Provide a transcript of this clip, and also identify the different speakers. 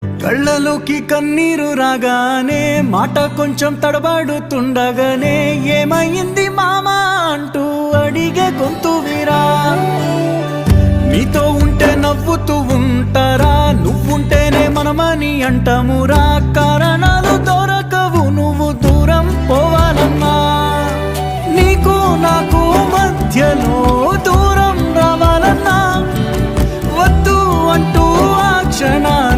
Speaker 1: కళ్ళలోకి కన్నీరు రాగానే మాట కొంచెం తడబడుతుండగానే ఏమైంది మామా అంటూ అడిగే గొంతు విరా. నీతో ఉంటే నవ్వుతూ ఉంటారా, నువ్వుంటేనే మనమని అంటామురా. కారణాలు దొరకవు నువ్వు దూరం పోవాలన్నా, నీకు నాకు మధ్యలో దూరం రావాలన్నా వద్దు అంటూ ఆ క్షణాలు